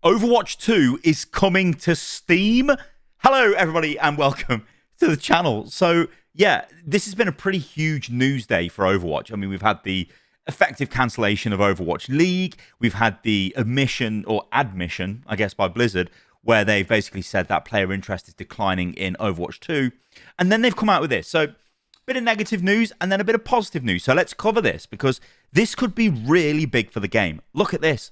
Overwatch 2 is coming to Steam. Hello, everybody, and welcome to the channel. So, yeah, this has been a pretty huge news day for Overwatch. I mean, we've had the effective cancellation of Overwatch League. We've had the admission, I guess, by Blizzard, where they've basically said that player interest is declining in Overwatch 2. And then they've come out with this. So, a bit of negative news and then a bit of positive news. So let's cover this because this could be really big for the game. Look at this.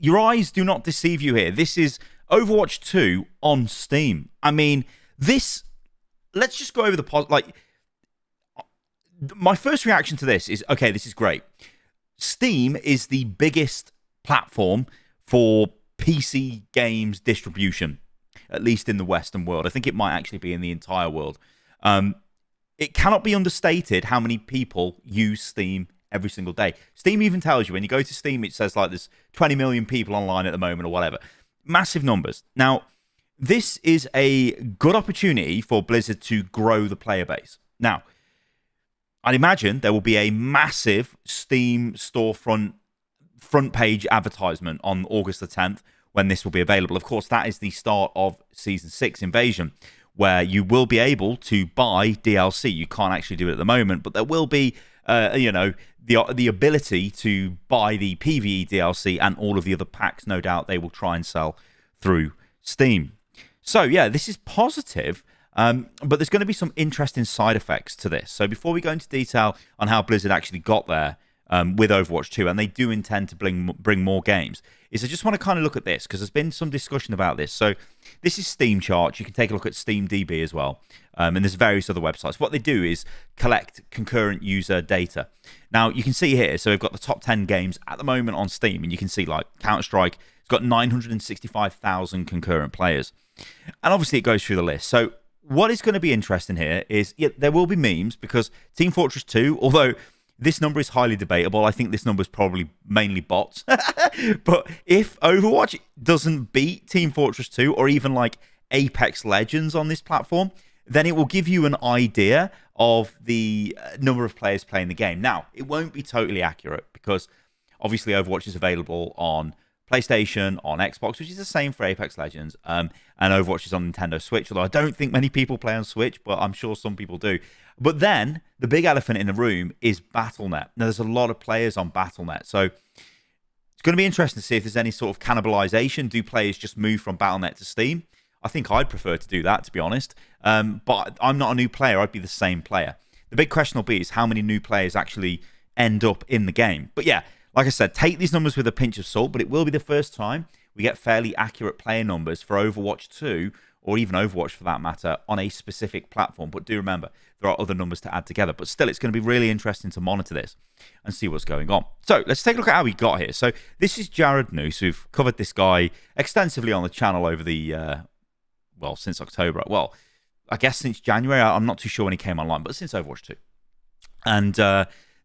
Your eyes do not deceive you here. This is Overwatch 2 on Steam. I mean, this... Let's just go over the... my first reaction to this is, okay, this is great. Steam is the biggest platform for PC games distribution, at least in the Western world. I think it might actually be in the entire world. It cannot be understated how many people use Steam every single day. Steam even tells you, when you go to Steam, it says like there's 20 million people online at the moment or whatever. Massive numbers. Now, this is a good opportunity for Blizzard to grow the player base. Now, I'd imagine there will be a massive Steam storefront front page advertisement on August the 10th when this will be available. Of course, that is the start of Season 6 Invasion, where you will be able to buy DLC. You can't actually do it at the moment, but there will be, the ability to buy the PvE DLC and all of the other packs. No doubt they will try and sell through Steam. So, yeah, this is positive, but there's going to be some interesting side effects to this. So before we go into detail on how Blizzard actually got there with Overwatch 2, and they do intend to bring more games, is I just want to kind of look at this because there's been some discussion about this. So this is Steam charts. You can take a look at SteamDB as well, and there's various other websites. What they do is collect concurrent user data. Now, you can see here, so we've got the top 10 games at the moment on Steam, and you can see like Counter-Strike, it's got 965,000 concurrent players. And obviously it goes through the list. So what is going to be interesting here is, yeah, there will be memes because Team Fortress 2, although this number is highly debatable, I think this number is probably mainly bots. But if Overwatch doesn't beat Team Fortress 2 or even like Apex Legends on this platform, then it will give you an idea of the number of players playing the game. Now, it won't be totally accurate because obviously Overwatch is available on PlayStation, on Xbox, which is the same for Apex Legends, and Overwatch is on Nintendo Switch, although I don't think many people play on Switch, but I'm sure some people do. But then, the big elephant in the room is Battle.net. Now, there's a lot of players on Battle.net, so it's going to be interesting to see if there's any sort of cannibalization. Do players just move from Battle.net to Steam? I think I'd prefer to do that, to be honest, but I'm not a new player. I'd be the same player. The big question will be is how many new players actually end up in the game. But yeah, like I said, take these numbers with a pinch of salt, but it will be the first time we get fairly accurate player numbers for Overwatch 2, or even Overwatch for that matter, on a specific platform. But do remember, there are other numbers to add together. But still, it's going to be really interesting to monitor this and see what's going on. So let's take a look at how we got here. So this is Jared Noose. We've covered this guy extensively on the channel over the, since October. Well, I guess since January. I'm not too sure when he came online, but since Overwatch 2. And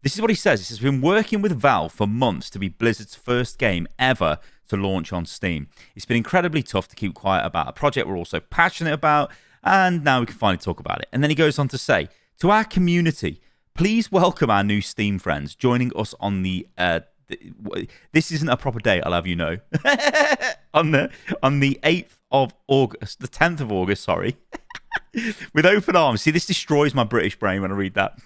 this is what he says. He says, we've been working with Valve for months to be Blizzard's first game ever to launch on Steam. It's been incredibly tough to keep quiet about a project we're also passionate about, and now we can finally talk about it. And then he goes on to say, to our community, please welcome our new Steam friends joining us on the... this isn't a proper date, I'll have you know. on the 8th of August, the 10th of August, sorry. With open arms. See, this destroys my British brain when I read that.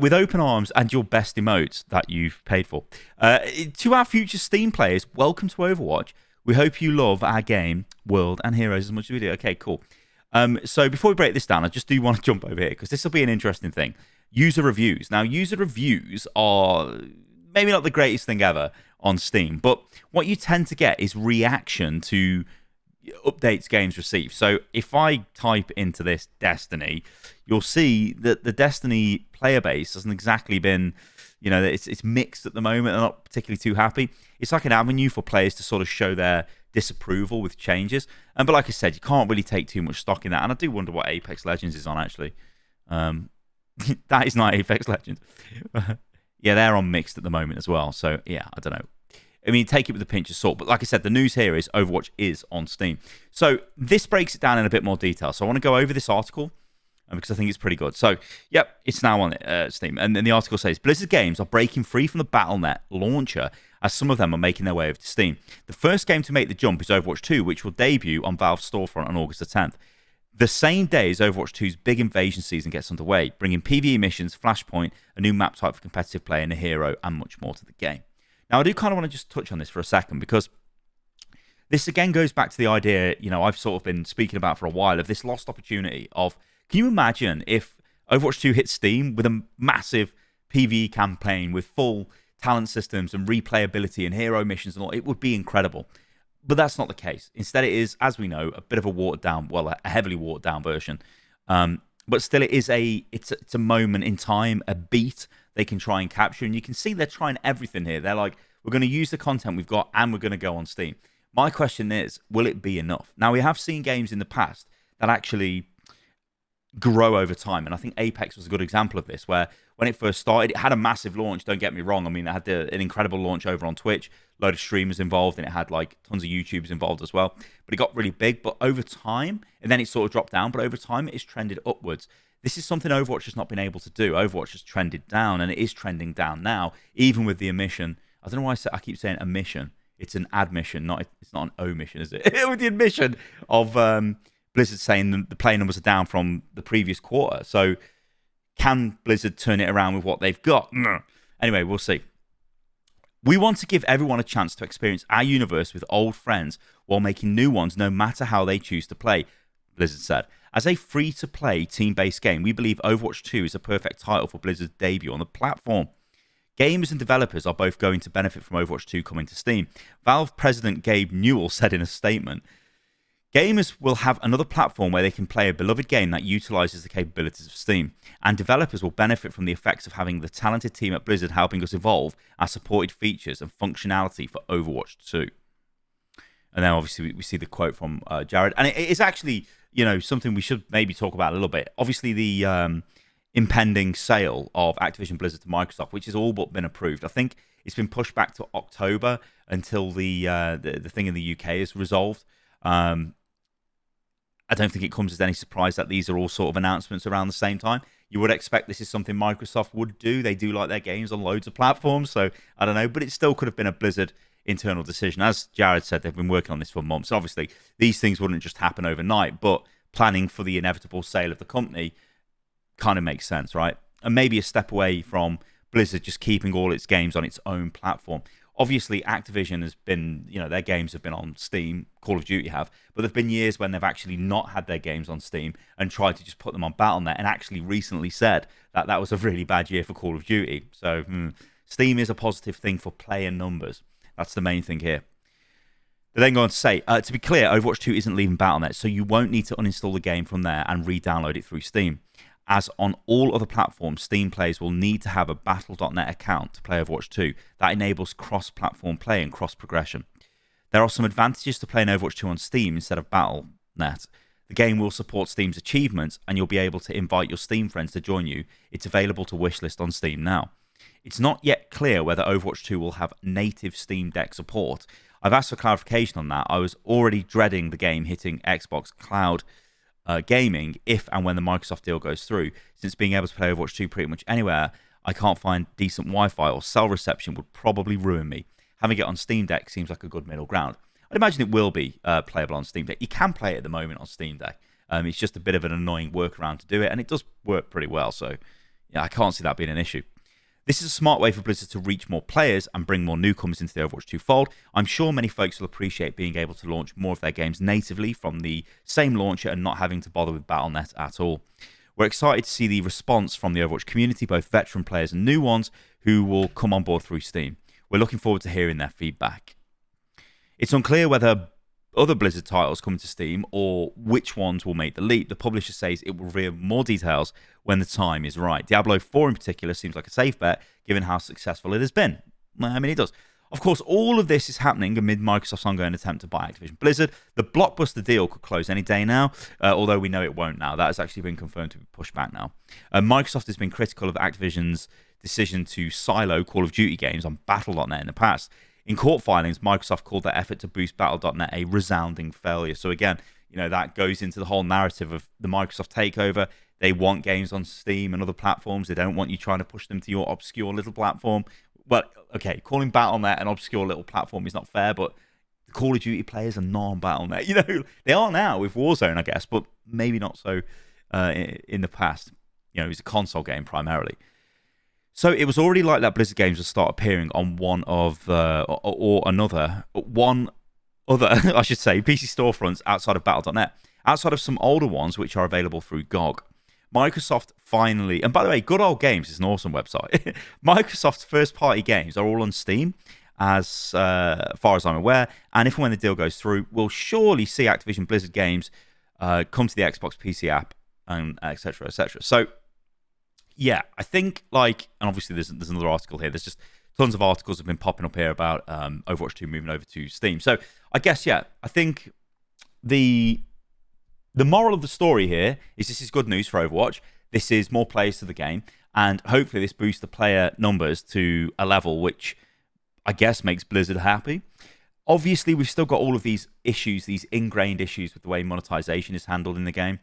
With open arms and your best emotes that you've paid for. To our future Steam players, welcome to Overwatch. We hope you love our game, world, and heroes as much as we do. Okay, cool. So before we break this down, I just do want to jump over here because this will be an interesting thing. User reviews. Now, user reviews are maybe not the greatest thing ever on Steam, but what you tend to get is reaction to updates games receive. So if I type into this Destiny, you'll see that the Destiny player base hasn't exactly been, it's mixed at the moment. They're not particularly too happy. It's like an avenue for players to sort of show their disapproval with changes. But like I said, you can't really take too much stock in that. And I do wonder what Apex Legends is on, actually. That is not Apex Legends. Yeah, they're on mixed at the moment as well. So, yeah, I don't know. I mean, take it with a pinch of salt. But like I said, the news here is Overwatch is on Steam. So this breaks it down in a bit more detail. So I want to go over this article because I think it's pretty good. So, yep, it's now on Steam. And then the article says, Blizzard games are breaking free from the Battle.net launcher, as some of them are making their way over to Steam. The first game to make the jump is Overwatch 2, which will debut on Valve's storefront on August the 10th. The same day as Overwatch 2's big invasion season gets underway, bringing PvE missions, Flashpoint, a new map type for competitive play, and a hero, and much more to the game. Now, I do kind of want to just touch on this for a second, because this again goes back to the idea, I've sort of been speaking about for a while, of this lost opportunity of, can you imagine if Overwatch 2 hit Steam with a massive PvE campaign with full talent systems and replayability and hero missions and all? It would be incredible. But that's not the case. Instead, it is, as we know, a bit of a watered down, well, a heavily watered down version. But still, it's a moment in time, a beat they can try and capture. And you can see they're trying everything here. They're like, we're going to use the content we've got and we're going to go on Steam. My question is, will it be enough? Now, we have seen games in the past that actually grow over time. And I think Apex was a good example of this, where when it first started, it had a massive launch, don't get me wrong. I mean, it had an incredible launch over on Twitch, load of streamers involved, and it had like tons of YouTubers involved as well. But it got really big. But over time, and then it sort of dropped down, but over time, it's trended upwards. This is something Overwatch has not been able to do. Overwatch has trended down, and it is trending down now, even with the omission. I don't know why I keep saying omission. It's an admission, it's not an omission, is it? With the admission of Blizzard saying the player numbers are down from the previous quarter. So can Blizzard turn it around with what they've got? Anyway, we'll see. We want to give everyone a chance to experience our universe with old friends while making new ones, no matter how they choose to play, Blizzard said. As a free-to-play team-based game, we believe Overwatch 2 is a perfect title for Blizzard's debut on the platform. Gamers and developers are both going to benefit from Overwatch 2 coming to Steam. Valve President Gabe Newell said in a statement, gamers will have another platform where they can play a beloved game that utilizes the capabilities of Steam, and developers will benefit from the effects of having the talented team at Blizzard helping us evolve our supported features and functionality for Overwatch 2. And then obviously we see the quote from Jared, and it is actually, something we should maybe talk about a little bit. Obviously the impending sale of Activision Blizzard to Microsoft, which has all but been approved. I think it's been pushed back to October until the thing in the UK is resolved. I don't think it comes as any surprise that these are all sort of announcements around the same time. You would expect this is something Microsoft would do. They do like their games on loads of platforms, so I don't know. But it still could have been a Blizzard internal decision. As Jared said, they've been working on this for months. Obviously, these things wouldn't just happen overnight, but planning for the inevitable sale of the company kind of makes sense, right? And maybe a step away from Blizzard just keeping all its games on its own platform. Obviously, Activision has been, their games have been on Steam, Call of Duty have, but there have been years when they've actually not had their games on Steam and tried to just put them on Battle.net, and actually recently said that that was a really bad year for Call of Duty. So Steam is a positive thing for player numbers. That's the main thing here. They then go on to say, to be clear, Overwatch 2 isn't leaving Battle.net, so you won't need to uninstall the game from there and re-download it through Steam. As on all other platforms, Steam players will need to have a Battle.net account to play Overwatch 2. That enables cross-platform play and cross-progression. There are some advantages to playing Overwatch 2 on Steam instead of Battle.net. The game will support Steam's achievements, and you'll be able to invite your Steam friends to join you. It's available to wishlist on Steam now. It's not yet clear whether Overwatch 2 will have native Steam Deck support. I've asked for clarification on that. I was already dreading the game hitting Xbox Cloud gaming if and when the Microsoft deal goes through, since being able to play Overwatch 2 pretty much anywhere I can't find decent Wi-Fi or cell reception would probably ruin me. Having it on Steam Deck seems like a good middle ground. I'd imagine it will be playable on Steam Deck. You can play it at the moment on Steam Deck. It's just a bit of an annoying workaround to do it, and it does work pretty well, so yeah, I can't see that being an issue. This is a smart way for Blizzard to reach more players and bring more newcomers into the Overwatch 2 fold. I'm sure many folks will appreciate being able to launch more of their games natively from the same launcher and not having to bother with Battle.net at all. We're excited to see the response from the Overwatch community, both veteran players and new ones who will come on board through Steam. We're looking forward to hearing their feedback. It's unclear whether other Blizzard titles come to Steam or which ones will make the leap. The publisher says it will reveal more details when the time is right. Diablo 4 in particular seems like a safe bet given how successful it has been. I mean, it does. Of course, all of this is happening amid Microsoft's ongoing attempt to buy Activision Blizzard. The blockbuster deal could close any day now, although we know it won't now. That has actually been confirmed to be pushed back now. Microsoft has been critical of Activision's decision to silo Call of Duty games on Battle.net in the past. In court filings, Microsoft called their effort to boost Battle.net a resounding failure. So again, that goes into the whole narrative of the Microsoft takeover. They want games on Steam and other platforms. They don't want you trying to push them to your obscure little platform. Well, okay, calling Battle.net an obscure little platform is not fair, but the Call of Duty players are not on Battle.net. You know, they are now with Warzone, I guess, but maybe not so in the past. You know, it was a console game primarily. So it was already like that. Blizzard games would start appearing on one other, I should say, PC storefronts outside of Battle.net, outside of some older ones which are available through GOG. Microsoft finally, and by the way, Good Old Games is an awesome website. Microsoft's first-party games are all on Steam, as far as I'm aware, and if and when the deal goes through, we'll surely see Activision Blizzard games come to the Xbox PC app, and etc. etc. So, yeah, I think, like, and obviously there's another article here. There's just tons of articles have been popping up here about Overwatch 2 moving over to Steam. So, I guess, yeah, I think the moral of the story here is this is good news for Overwatch. This is more players to the game, and hopefully this boosts the player numbers to a level which I guess makes Blizzard happy. Obviously, we've still got all of these issues, these ingrained issues with the way monetization is handled in the game,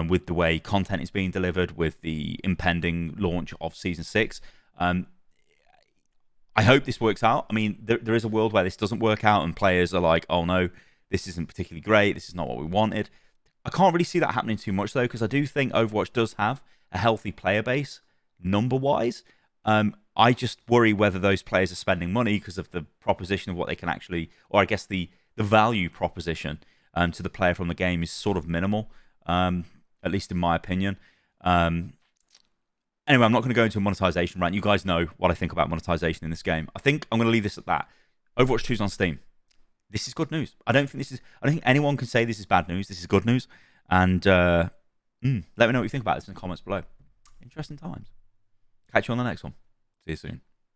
with the way content is being delivered, with the impending launch of Season 6. I hope this works out. I mean, there is a world where this doesn't work out and players are like, oh no, this isn't particularly great, this is not what we wanted. I can't really see that happening too much, though, because I do think Overwatch does have a healthy player base, number-wise. I just worry whether those players are spending money because of the proposition of what they can actually, or I guess the value proposition to the player from the game is sort of minimal, at least in my opinion. Anyway, I'm not going to go into a monetization rant. You guys know what I think about monetization in this game. I think I'm going to leave this at that. Overwatch 2 is on Steam. This is good news. I don't think anyone can say this is bad news. This is good news. And let me know what you think about this in the comments below. Interesting times. Catch you on the next one. See you soon.